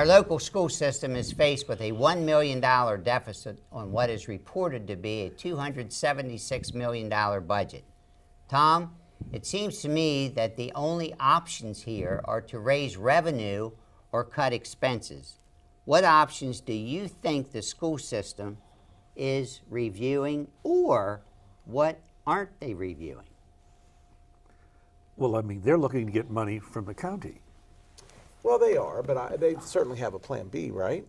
Our local school system is faced with a $1 million deficit on what is reported to be a $276 million budget. Tom, it seems to me that the only options here are to raise revenue or cut expenses. What options do you think the school system is reviewing, or what aren't they reviewing? Well, I mean, they're looking to get money from the county. Well, they are, but they certainly have a plan B, right?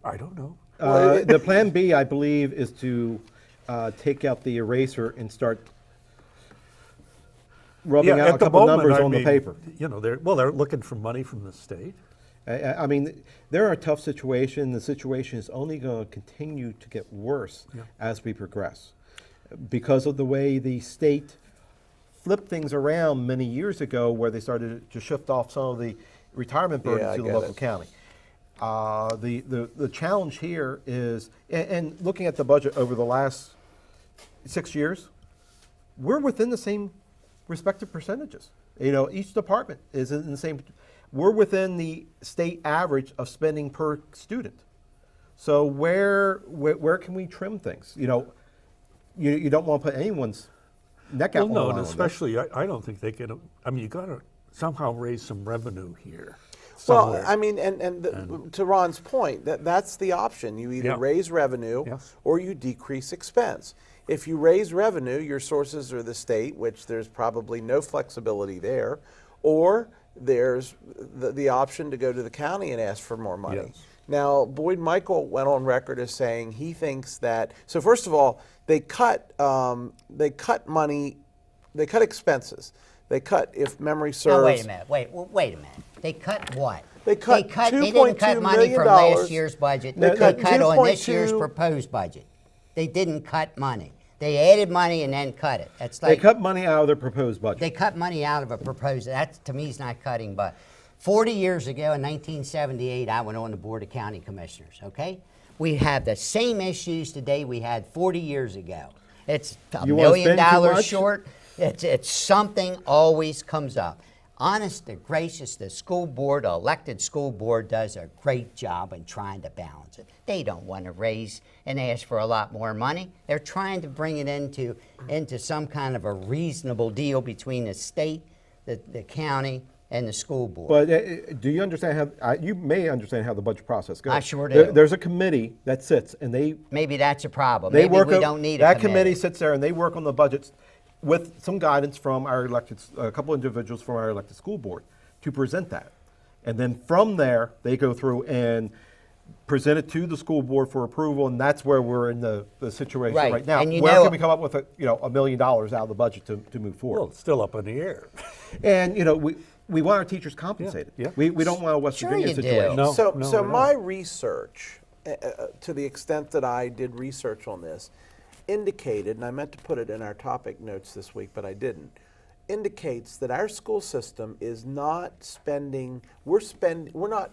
I don't know. The plan B, I believe, is to take out the eraser and start rubbing out a couple numbers on the paper. You know, they're looking for money from the state. I mean, they're in a tough situation. The situation is only going to continue to get worse as we progress because of the way the state flipped things around many years ago, where they started to shift off some of the retirement burden to the local county. The challenge here is, and looking at the budget over the last 6 years, we're within the same respective percentages. You know, each department is in the same. We're within the state average of spending per student. So where can we trim things? You know, you don't want to put anyone's neck out. Well, no, and especially I don't think they can. I mean, you got to somehow raise some revenue here. Somewhere. Well, I mean, and to Ron's point, that's the option. You either raise revenue or you decrease expense. If you raise revenue, your sources are the state, which there's probably no flexibility there, or there's the option to go to the county and ask for more money. Yes. Now, Boyd Michael went on record as saying he thinks that, so first of all, they cut money, they cut expenses. They cut, if memory serves. No, wait a minute. Wait a minute. They cut what? They cut They didn't cut money from last year's budget. They cut on this year's proposed budget. They didn't cut money. They added money and then cut it. That's like, they cut money out of their proposed budget. They cut money out of a proposed. That to me is not cutting. But 40 years ago, in 1978, I went on the Board of County Commissioners. Okay, we have the same issues today we had 40 years ago. It's $1 million short. It's something always comes up. Honest to gracious, the school board, elected school board, does a great job in trying to balance it. They don't want to raise and ask for a lot more money. They're trying to bring it into some kind of a reasonable deal between the state, the county, and the school board. But do you understand how, you may understand how the budget process goes. I sure do. There's a committee that sits and they. Maybe that's a problem. Maybe we don't need a that committee. Committee sits there and they work on the budgets with some guidance from our elected, a couple individuals from our elected school board to present that. And then from there, they go through and present it to the school board for approval, and that's where we're in the situation right now. And where can we come up with $1 million out of the budget to move forward? Well, it's still up in the air. And we want our teachers compensated. We don't want a West Virginia situation. No, so my research, to the extent that I did research on this, indicated, and I meant to put it in our topic notes this week, but I didn't, indicates that our school system is not spending, we're not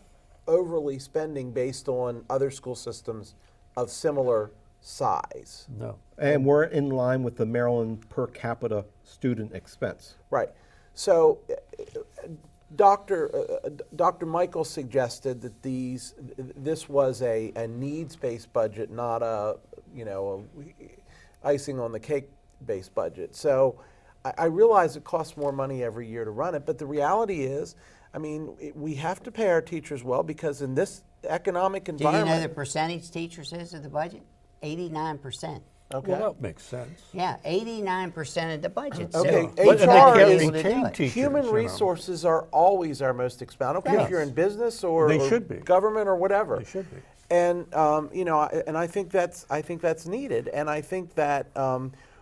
overly spending based on other school systems of similar size. No. And we're in line with the Maryland per capita student expense. Right. So Dr. Michael suggested that this was a needs-based budget, not a icing on the cake-based budget. So I realize it costs more money every year to run it, but the reality is, I mean, we have to pay our teachers well, because in this economic environment. Do you know the percentage teachers is of the budget? 89%. Okay. Well, that makes sense. Yeah, 89% of the budget. Okay, So HR is human resources are always our most expensive. I don't care if you're in business or government or whatever. They should be. And and I think that's needed. And I think that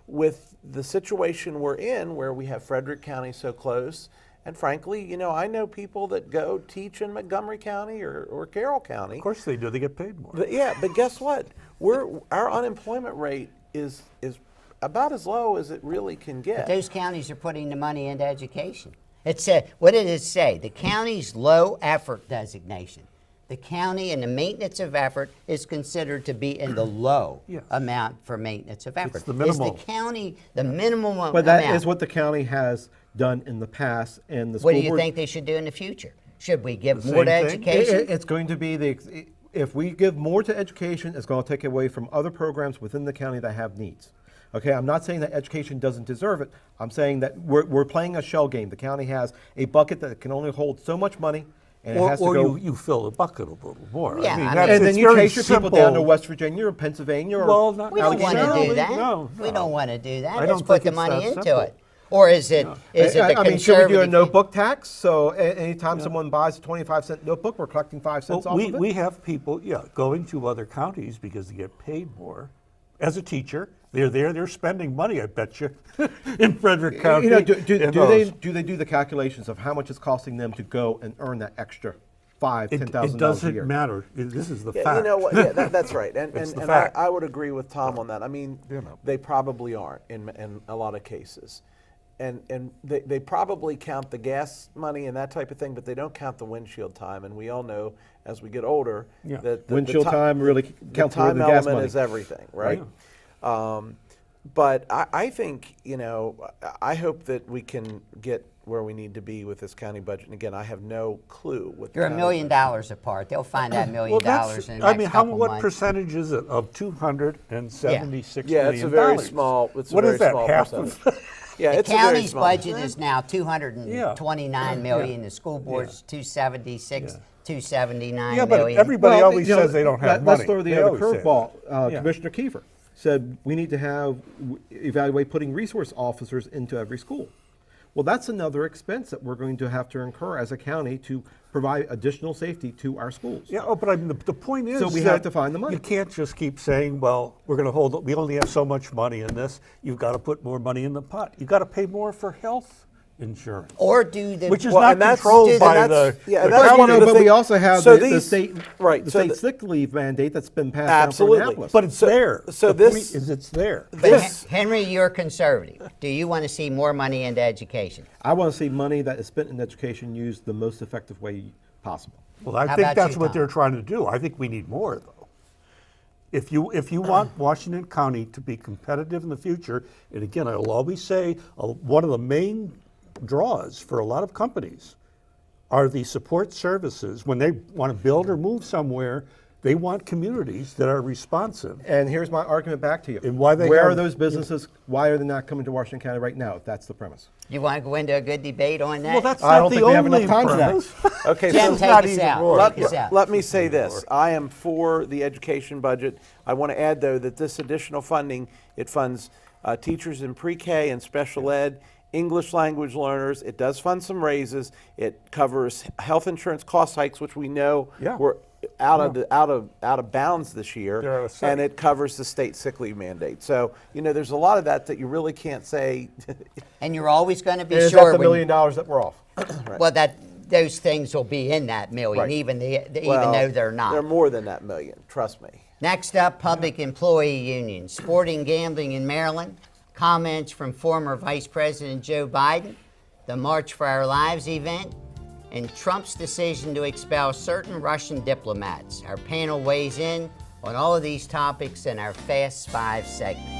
with the situation we're in, where we have Frederick County so close, and frankly, I know people that go teach in Montgomery County or Carroll County. Of course they do. They get paid more. But guess what? Our unemployment rate is about as low as it really can get. But those counties are putting the money into education. What did it say? The county's low effort designation. The county and the maintenance of effort is considered to be in the low amount for maintenance of effort. It's the minimal. Is the county the minimum amount? But that is what the county has done in the past, and the school What do you board, think they should do in the future? Should we give The more to same thing? education? It's going to be if we give more to education, it's going to take away from other programs within the county that have needs. Okay, I'm not saying that education doesn't deserve it. I'm saying that we're playing a shell game. The county has a bucket that can only hold so much money, and it has to Or go. you fill the bucket a little more. Yeah, I mean- that's- and then it's you very chase your people down to simple. West Virginia or Pennsylvania or Well, not We don't want to necessarily, do that. no, We no. don't want to do that. I Let's don't put think the it's money that into simple. it. Or is it is it the I mean, should we conservative? do a notebook tax? So anytime someone buys a 25-cent notebook, we're collecting 5 cents Well, off of it? we have people, going to other counties because they get paid more. As a teacher, they're there, they're spending money, I bet you, in Frederick County. You know, do in they those. do the calculations of how much it's costing them to go and earn that extra $5,000, It $10,000 a year? doesn't matter. This is the Yeah, fact. you know what? Yeah, that's right. And, It's and, the and I, fact. I would agree with Tom on that. I mean, You know. they probably aren't in a lot of cases. And they probably count the gas money and that type of thing, but they don't count the windshield time. And we all know as we get older Yeah. that Windshield time really counts the more time than the gas element money. is everything, right? But I think, I hope that we can get where we need to be with this county budget. And again, I have no clue what the You're $1 county million budget- apart. They'll find that $1 million Well, that's, in the I next mean, couple what months. percentage is it of $276 Yeah, million? it's a very small. It's What a is very that? small Half percentage. of? Yeah, The it's a very county's small budget percentage. is now 229 million. The school board's 276, 279 Yeah, but million. everybody Well, always says they don't have let's money. throw the They other always say that. curveball. Yeah. Commissioner Kiefer said we need to evaluate putting resource officers into every school. Well, that's another expense that we're going to have to incur as a county to provide additional safety to our schools. Yeah, but I mean, the point is So we that have to find the money. You can't just keep saying, well, we're going to hold, we only have so much money in this. You've got to put more money in the pot. You've got to pay more for health insurance, Or do the which is Well, not and that's- controlled and by that's- the yeah, the that's county. one of the but thing- we also have so the these- state, right, the so state the- sick leave mandate that's been passed Absolutely. down from Annapolis. But it's there. so The point this- is it's there. But This- Henry, you're conservative. Do you want to see more money into education? I want to see money that is spent in education used the most effective way possible. Well, I How think about that's you, what Tom? they're trying to do. I think we need more, though. If you want Washington County to be competitive in the future, and again, I will always say, one of the main draws for a lot of companies are the support services. When they want to build or move somewhere, they want communities that are responsive. And here's my argument back to you. And why they Where have- are those businesses? Why are they not coming to Washington County right now, if that's the premise? You want to go into a good debate on that? Well, that's I not don't the think we have only enough time for that. premise. Okay, Jim, so take not us even out. more. Take us out. let me say this. I am for the education budget. I want to add, though, that this additional funding, it funds teachers in pre-K and special ed, English language learners. It does fund some raises. It covers health insurance cost hikes, which we know Yeah. were out of bounds this year, They're out of sight. and it covers the state sick leave mandate. So there's a lot of that you really can't say. And you're always going to be Is sure that the $1 when, million that we're off? well, that those things will be in that million, Right. even Well, though they're not. They're more than that million. Trust me. Next up, public employee unions, sporting gambling in Maryland, comments from former Vice President Joe Biden, the March for Our Lives event, and Trump's decision to expel certain Russian diplomats. Our panel weighs in on all of these topics in our Fast Five segment.